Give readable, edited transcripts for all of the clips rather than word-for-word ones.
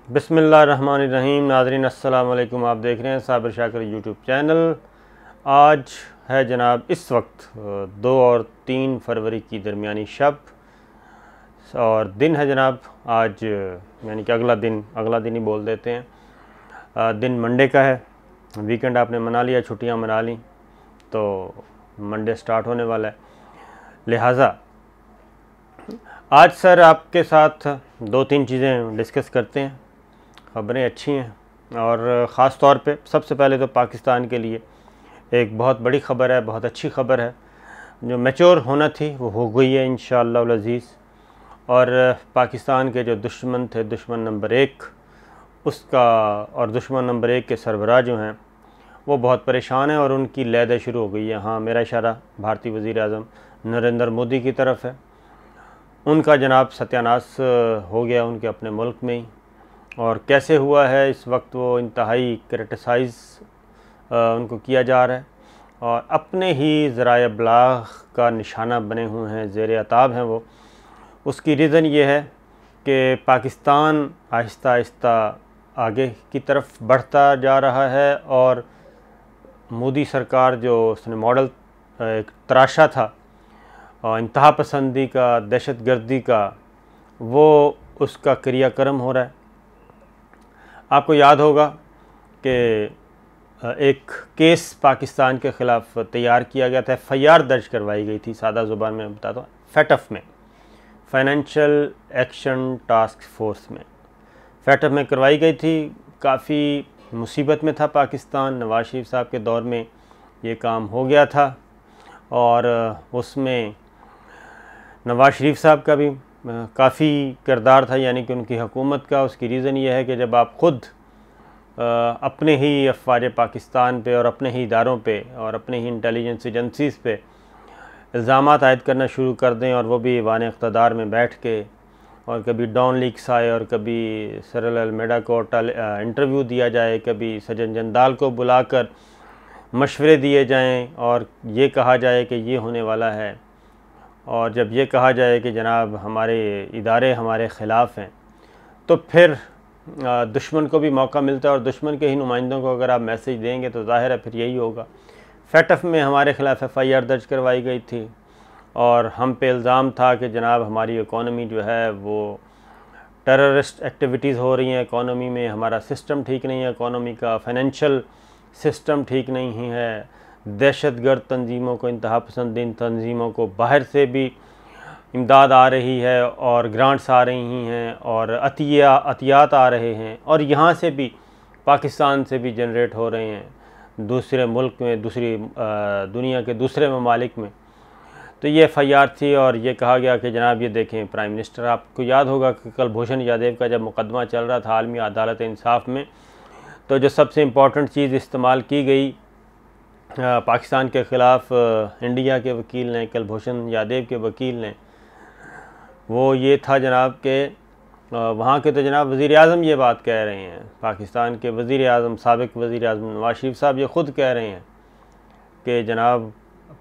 बिस्मिल्लाहिर्रहमानिर्रहीम। नाज़रीन अस्सलाम वालेकुम। आप देख रहे हैं साबिर शाकिर यूट्यूब चैनल। आज है जनाब इस वक्त 2 और 3 फरवरी की दरमियानी शब और दिन है जनाब आज, यानी कि अगला दिन ही बोल देते हैं। दिन मंडे का है। वीकेंड आपने मना लिया, छुट्टियां मना ली, तो मंडे स्टार्ट होने वाला है। लिहाजा आज सर आपके साथ 2-3 चीज़ें डिस्कस करते हैं। ख़बरें अच्छी हैं और ख़ास तौर पे सबसे पहले तो पाकिस्तान के लिए एक बहुत बड़ी ख़बर है, बहुत अच्छी ख़बर है। जो मैच्योर होना थी वो हो गई है इंशाअल्लाह अज़ीज़। और पाकिस्तान के जो दुश्मन थे, दुश्मन नंबर 1 उसका और दुश्मन नंबर 1 के सरबराह जो हैं वो बहुत परेशान हैं और उनकी लैदे शुरू हो गई है। हाँ, मेरा इशारा भारतीय वज़ीर आज़म नरेंद्र मोदी की तरफ है। उनका जनाब सत्यानाश हो गया उनके अपने मुल्क में ही, और कैसे हुआ है इस वक्त वो इंतहाई क्रिटिसाइज़ उनको किया जा रहा है और अपने ही ज़राए इब्लाग़ का निशाना बने हुए हैं, ज़ेर अताब हैं वो। उसकी रीज़न ये है कि पाकिस्तान आहिस्ता आहिस्ता आगे की तरफ बढ़ता जा रहा है और मोदी सरकार जो उसने मॉडल एक तराशा था इंतहा पसंदी का, दहशतगर्दी का, वो उसका क्रियाक्रम हो रहा है। आपको याद होगा कि एक केस पाकिस्तान के ख़िलाफ़ तैयार किया गया था, एफआईआर दर्ज करवाई गई थी, सादा ज़ुबान में बताता हूँ, फैटफ में, फाइनेंशियल एक्शन टास्क फोर्स में, फैटफ में करवाई गई थी। काफ़ी मुसीबत में था पाकिस्तान, नवाज शरीफ साहब के दौर में ये काम हो गया था और उसमें नवाज शरीफ साहब का भी काफ़ी किरदार था, यानी कि उनकी हुकूमत का। उसकी रीज़न ये है कि जब आप ख़ुद अपने ही अफ़वाज पाकिस्तान पे और अपने ही इदारों पे और अपने ही इंटेलिजेंस एजेंसीज़ पे इल्ज़ामात आयद करना शुरू कर दें और वो भी ऐवान इक़्तिदार में बैठ के, और कभी डॉन लीक्स आए और कभी सिरिल अलमेडा को इंटरव्यू दिया जाए, कभी सज्जन जंदाल को बुलाकर मशवरे दिए जाएँ और ये कहा जाए कि ये होने वाला है, और जब ये कहा जाए कि जनाब हमारे इदारे हमारे ख़िलाफ़ हैं, तो फिर दुश्मन को भी मौका मिलता है और दुश्मन के ही नुमाइंदों को अगर आप मैसेज देंगे तो ज़ाहिर है फिर यही होगा। फैटफ में हमारे ख़िलाफ़ एफआईआर दर्ज करवाई गई थी और हम पे इल्ज़ाम था कि जनाब हमारी इकॉनमी जो है वो टेररिस्ट एक्टिविटीज़ हो रही हैं, इकॉनमी में हमारा सिस्टम ठीक नहीं है, इकॉनमी का फाइनेंशियल सिस्टम ठीक नहीं है, दहशतगर्द तंजीमों को, इंतहा पसंद तंजीमों को बाहर से भी इमदाद आ रही है और ग्रांट्स आ रही हैं और अतियात आ रहे हैं और यहाँ से भी पाकिस्तान से भी जनरेट हो रहे हैं दूसरे मुल्क में, दूसरी दुनिया के दूसरे ममालिक में। तो ये एफआईआर थी और ये कहा गया कि जनाब ये देखें प्राइम मिनिस्टर, आपको याद होगा कि कुलभूषण यादव का जब मुकदमा चल रहा था आलमी अदालत इंसाफ में, तो जो सबसे इम्पॉर्टेंट चीज़ इस्तेमाल की गई पाकिस्तान के ख़िलाफ़ इंडिया के वकील ने, कुलभूषण यादव के वकील ने, वो ये था जनाब के वहाँ के तो जनाब वज़ीर आज़म ये बात कह रहे हैं, पाकिस्तान के वज़ीर आज़म, साबिक़ वज़ीर आज़म नवाज शरीफ साहब ये ख़ुद कह रहे हैं कि जनाब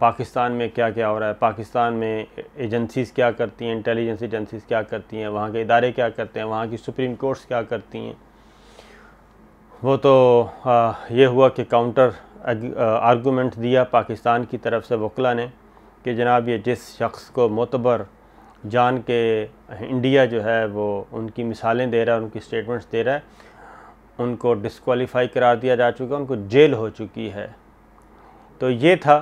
पाकिस्तान में क्या क्या हो रहा है, पाकिस्तान में एजेंसीज़ क्या करती हैं, इंटेलिजेंस एजेंसीज़ क्या करती हैं, वहाँ के इदारे क्या करते हैं, वहाँ की सुप्रीम कोर्ट्स क्या करती हैं। वो तो ये हुआ कि काउंटर आर्गूमेंट दिया पाकिस्तान की तरफ से वकला ने कि जनाब ये जिस शख्स को मोतबर जान के इंडिया जो है वो उनकी मिसालें दे रहा है, उनकी स्टेटमेंट्स दे रहा है, उनको डिस्क्वालीफाई करार दिया जा चुका है, उनको जेल हो चुकी है। तो ये था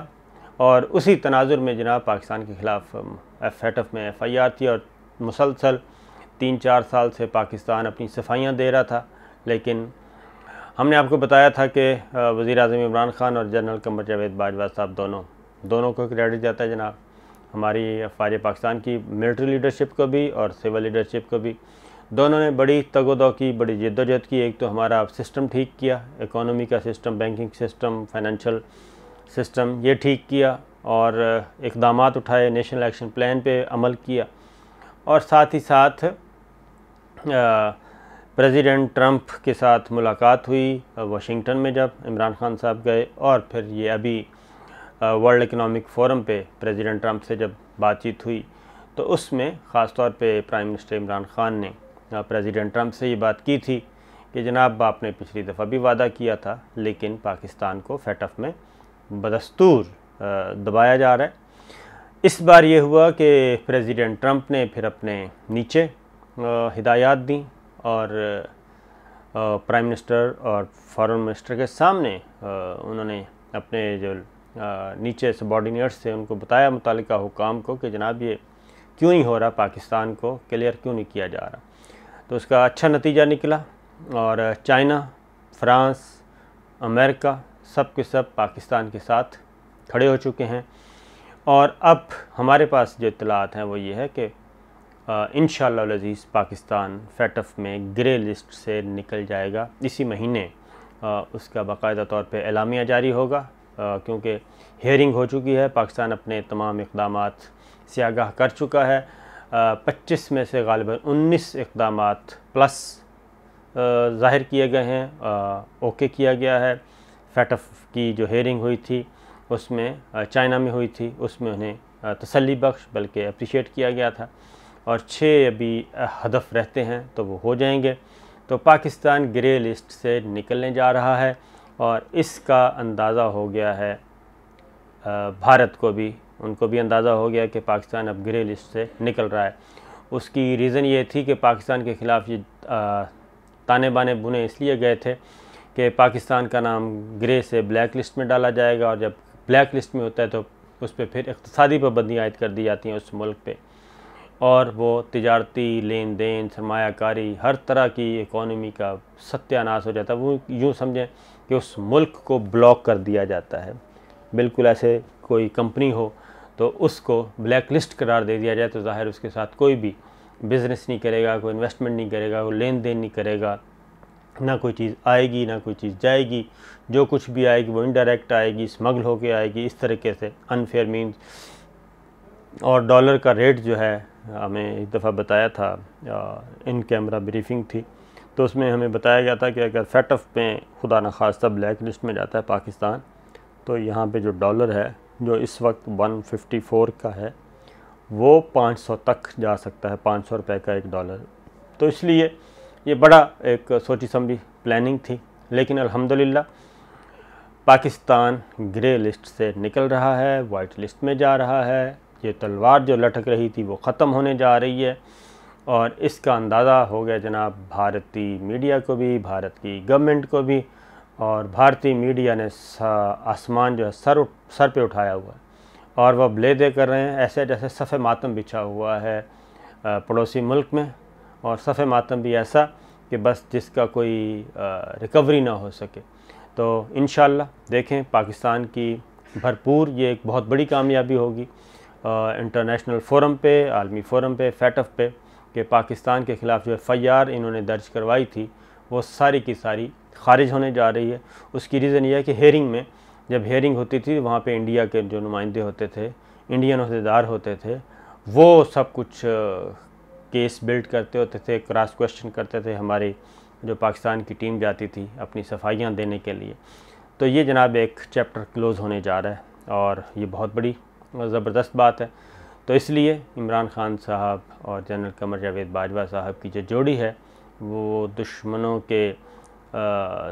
और उसी तनाजुर में जनाब पाकिस्तान के ख़िलाफ़ फैटफ में एफआईआर थी और मुसलसल 3-4 साल से पाकिस्तान अपनी सफाइयाँ दे रहा था। लेकिन हमने आपको बताया था कि वज़ीर आज़म इमरान ख़ान और जनरल क़मर जावेद बाजवा साहब दोनों को क्रेडिट जाता है जनाब, हमारी अफ़वाज पाकिस्तान की मिलिट्री लीडरशिप को भी और सिविल लीडरशिप को भी। दोनों ने बड़ी तगोदो की, बड़ी जद्दोजहद की। एक तो हमारा सिस्टम ठीक किया, इकोनॉमी का system, banking system, financial system, ये ठीक किया और इक़दामात उठाए, नेशनल एक्शन प्लान पे अमल किया और साथ ही साथ प्रेसिडेंट ट्रंप के साथ मुलाकात हुई वाशिंगटन में जब इमरान ख़ान साहब गए, और फिर ये अभी वर्ल्ड इकनॉमिक फ़ोरम पे प्रेसिडेंट ट्रंप से जब बातचीत हुई तो उसमें ख़ास तौर पे प्राइम मिनिस्टर इमरान ख़ान ने प्रेसिडेंट ट्रंप से ये बात की थी कि जनाब आपने पिछली दफ़ा भी वादा किया था, लेकिन पाकिस्तान को FATF में बदस्तूर दबाया जा रहा है। इस बार ये हुआ कि प्रेसिडेंट ट्रंप ने फिर अपने नीचे हिदायत दी और प्राइम मिनिस्टर और फॉरेन मिनिस्टर के सामने उन्होंने अपने जो नीचे सबॉर्डिनेट्स थे उनको बताया मुतालिका हुकाम को कि जनाब ये क्यों नहीं हो रहा, पाकिस्तान को क्लियर क्यों नहीं किया जा रहा। तो उसका अच्छा नतीजा निकला और चाइना, फ्रांस, अमेरिका सब के सब पाकिस्तान के साथ खड़े हो चुके हैं। और अब हमारे पास जो इत्तलात हैं वो ये है कि इंशाअल्लाह अज़ीज़ पाकिस्तान FATF में ग्रे लिस्ट से निकल जाएगा। इसी महीने उसका बाकायदा तौर पे एलामिया जारी होगा, क्योंकि हेयरिंग हो चुकी है। पाकिस्तान अपने तमाम इक़दामात से आगाह कर चुका है। 25 में से गालिबन 19 इक़दामात प्लस ज़ाहिर किए गए हैं, ओके किया गया है। FATF की जो हेयरिंग हुई थी उसमें चाइना में हुई थी, उसमें उन्हें तसल्ली बख्श बल्कि अप्रिशिएट किया गया था, और 6 अभी हदफ रहते हैं तो वो हो जाएंगे। तो पाकिस्तान ग्रे लिस्ट से निकलने जा रहा है और इसका अंदाज़ा हो गया है भारत को भी, उनको भी अंदाज़ा हो गया कि पाकिस्तान अब ग्रे लिस्ट से निकल रहा है। उसकी रीज़न ये थी कि पाकिस्तान के ख़िलाफ़ ये ताने बाने बुने इसलिए गए थे कि पाकिस्तान का नाम ग्रे से ब्लैक लिस्ट में डाला जाएगा, और जब ब्लैक लिस्ट में होता है तो उस पर फिर इक़्तिसादी पाबंदी आयद कर दी जाती हैं उस मुल्क पे, और वो तिजारती लेन देन, सरमायाकारी, हर तरह की इकोनॉमी का सत्यानाश हो जाता है। वो यूँ समझें कि उस मुल्क को ब्लॉक कर दिया जाता है। बिल्कुल ऐसे कोई कंपनी हो तो उसको ब्लैक लिस्ट करार दे दिया जाए तो ज़ाहिर उसके साथ कोई भी बिज़नेस नहीं करेगा, कोई इन्वेस्टमेंट नहीं करेगा, कोई लेन देन नहीं करेगा, ना कोई चीज़ आएगी ना कोई चीज़ जाएगी। जो कुछ भी आएगी वो इनडायरेक्ट आएगी, स्मगल होके आएगी, इस तरीके से अनफेयर मीन्स। और डॉलर का रेट जो है हमें एक दफ़ा बताया था, इन कैमरा ब्रीफिंग थी, तो उसमें हमें बताया गया था कि अगर FATF में खुदा न खास्ता ब्लैक लिस्ट में जाता है पाकिस्तान, तो यहाँ पे जो डॉलर है जो इस वक्त 154 का है वो 500 तक जा सकता है, 500 रुपये का एक डॉलर। तो इसलिए ये बड़ा एक सोची समझी प्लानिंग थी, लेकिन अल्हम्दुलिल्लाह पाकिस्तान ग्रे लिस्ट से निकल रहा है, वाइट लिस्ट में जा रहा है। ये तलवार जो लटक रही थी वो ख़त्म होने जा रही है, और इसका अंदाज़ा हो गया जनाब भारतीय मीडिया को भी, भारत की गवर्नमेंट को भी। और भारतीय मीडिया ने आसमान जो है सर पे उठाया हुआ है, और वह ब्लेदे कर रहे हैं ऐसे जैसे सफ़े मातम बिछा हुआ है पड़ोसी मुल्क में, और सफ़े मातम भी ऐसा कि बस जिसका कोई रिकवरी ना हो सके। तो इंशाअल्लाह देखें पाकिस्तान की भरपूर ये एक बहुत बड़ी कामयाबी होगी इंटरनेशनल फ़ोरम पे, आलमी फ़ोरम पे, FATF पे, कि पाकिस्तान के ख़िलाफ़ जो FIR इन्होंने दर्ज करवाई थी वो सारी की सारी ख़ारिज होने जा रही है। उसकी रीज़न ये है कि हेयरिंग में, जब हेयरिंग होती थी वहाँ पे इंडिया के जो नुमाइंदे होते थे, इंडियन अहदेदार होते थे, वो सब कुछ केस बिल्ड करते होते थे, क्रॉस क्वेश्चन करते थे। हमारी जो पाकिस्तान की टीम जाती थी अपनी सफाइयाँ देने के लिए। तो ये जनाब एक चैप्टर क्लोज़ होने जा रहा है, और ये बहुत बड़ी ज़बरदस्त बात है। तो इसलिए इमरान खान साहब और जनरल कमर जावेद बाजवा साहब की जो जोड़ी है वो दुश्मनों के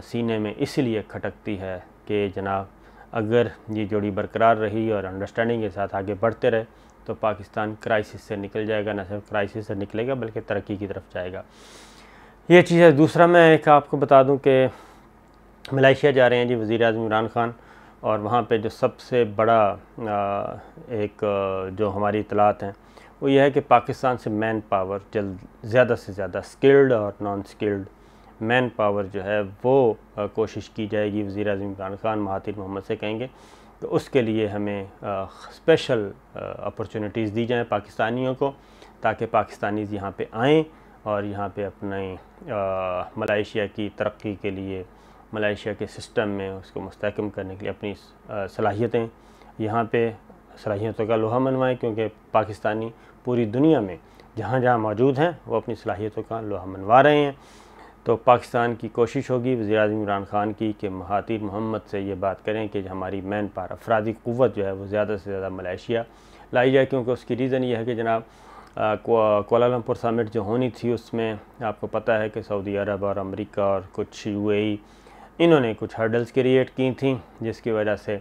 सीने में इसलिए खटकती है कि जनाब अगर ये जोड़ी बरकरार रही और अंडरस्टैंडिंग के साथ आगे बढ़ते रहे तो पाकिस्तान क्राइसिस से निकल जाएगा, न सिर्फ क्राइसिस से निकलेगा बल्कि तरक्की की तरफ जाएगा। ये चीज़ है। दूसरा मैं एक आपको बता दूं कि मलेशिया जा रहे हैं जी वज़ीर आज़म इमरान खान, और वहाँ पे जो सबसे बड़ा एक जो हमारी इतलात हैं वो ये है कि पाकिस्तान से मैन पावर जल्द ज़्यादा से ज़्यादा स्किल्ड और नॉन स्किल्ड मैन पावर जो है वो कोशिश की जाएगी। वज़ीर आज़म इमरान खान महातिर मोहम्मद से कहेंगे तो उसके लिए हमें स्पेशल अपॉर्चुनिटीज़ दी जाएँ पाकिस्तानियों को, ताकि पाकिस्तानीज़ यहाँ पे आएँ और यहाँ पे अपने मलेशिया की तरक्की के लिए, मलेशिया के सिस्टम में उसको मुस्तहकम करने के लिए अपनी सलाहियतें यहाँ पे सलाहियतों का लोहा मनवाएं, क्योंकि पाकिस्तानी पूरी दुनिया में जहाँ जहाँ मौजूद हैं वो अपनी सलाहियतों का लोहा मनवा रहे हैं। तो पाकिस्तान की कोशिश होगी वज़ीर आज़म इमरान खान की कि महातिर मोहम्मद से ये बात करें कि हमारी मैन पावर अफरादी क़ुव्वत जो है वो ज़्यादा से ज़्यादा मलेशिया लाई जाए, क्योंकि उसकी रीज़न ये है कि जनाब कोलालमपुर समिट जो होनी थी उसमें आपको पता है कि सऊदी अरब और अमेरिका और कुछ यूएई इन्होंने कुछ हर्डल्स क्रिएट की थी, जिसकी वजह से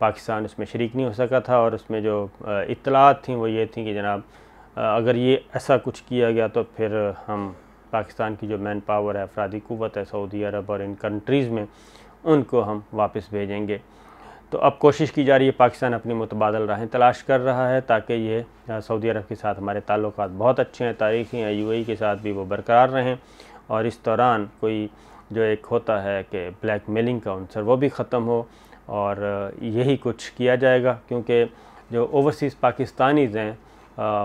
पाकिस्तान उसमें शरीक नहीं हो सका था। और उसमें जो इत्तलात थी वो ये थी कि जनाब अगर ये ऐसा कुछ किया गया तो फिर हम पाकिस्तान की जो मैन पावर है, अफरादी क़ुव्वत है सऊदी अरब और इन कंट्रीज़ में, उनको हम वापस भेजेंगे। तो अब कोशिश की जा रही है, पाकिस्तान अपनी मुतबादल राहें तलाश कर रहा है ताकि ये सऊदी अरब के साथ हमारे ताल्लुकात बहुत अच्छे हैं, तारीख़ी हैं, यूएई के साथ भी वो बरकरार रहें और इस दौरान कोई जो एक होता है कि ब्लैक मेलिंग का अंसर वो भी ख़त्म हो। और यही कुछ किया जाएगा, क्योंकि जो ओवरसीज़ पाकिस्तानीज़ हैं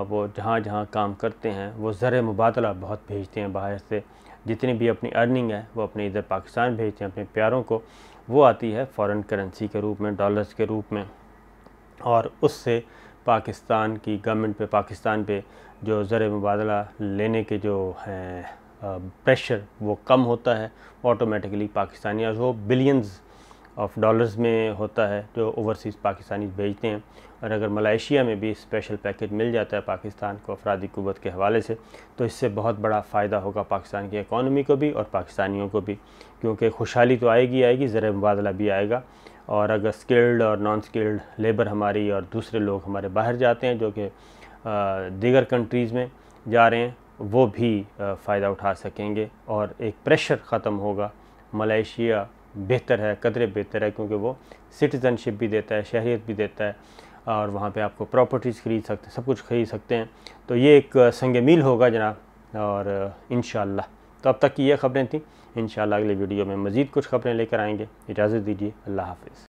वो जहाँ जहाँ काम करते हैं वो ज़र मुबादला बहुत भेजते हैं बाहर से। जितनी भी अपनी अर्निंग है वो अपने इधर पाकिस्तान भेजते हैं अपने प्यारों को, वो आती है फ़ॉरेन करेंसी के रूप में, डॉलर्स के रूप में। और उससे पाकिस्तान की गवर्नमेंट पे, पाकिस्तान पे जो ज़र मुबादला लेने के जो हैं प्रेशर वो कम होता है ऑटोमेटिकली। पाकिस्तानी वो बिलियंस ऑफ डॉलर्स में होता है जो ओवरसीज़ पाकिस्तानी भेजते हैं। और अगर मलेशिया में भी स्पेशल पैकेज मिल जाता है पाकिस्तान को अफरादी क़ुव्वत के हवाले से, तो इससे बहुत बड़ा फ़ायदा होगा पाकिस्तान की इकॉनमी को भी और पाकिस्तानियों को भी, क्योंकि खुशहाली तो आएगी, ज़र मुबादला भी आएगा। और अगर स्किल्ड और नॉन स्किल्ड लेबर हमारी और दूसरे लोग हमारे बाहर जाते हैं जो कि दीगर कंट्रीज़ में जा रहे हैं, वो भी फ़ायदा उठा सकेंगे और एक प्रेशर ख़त्म होगा। मलेशिया बेहतर है, कदरे बेहतर है, क्योंकि वो सिटीज़नशिप भी देता है, शहरियत भी देता है और वहाँ पे आपको प्रॉपर्टीज़ ख़रीद सकते, सब कुछ ख़रीद सकते हैं। तो ये एक संग मील होगा जनाब। और इंशाअल्लाह तो अब तक की ये ख़बरें थी। इंशाअल्लाह अगली वीडियो में मज़ीद कुछ ख़बरें लेकर आएंगे। इजाज़त दीजिए, अल्लाह हाफ़िज़।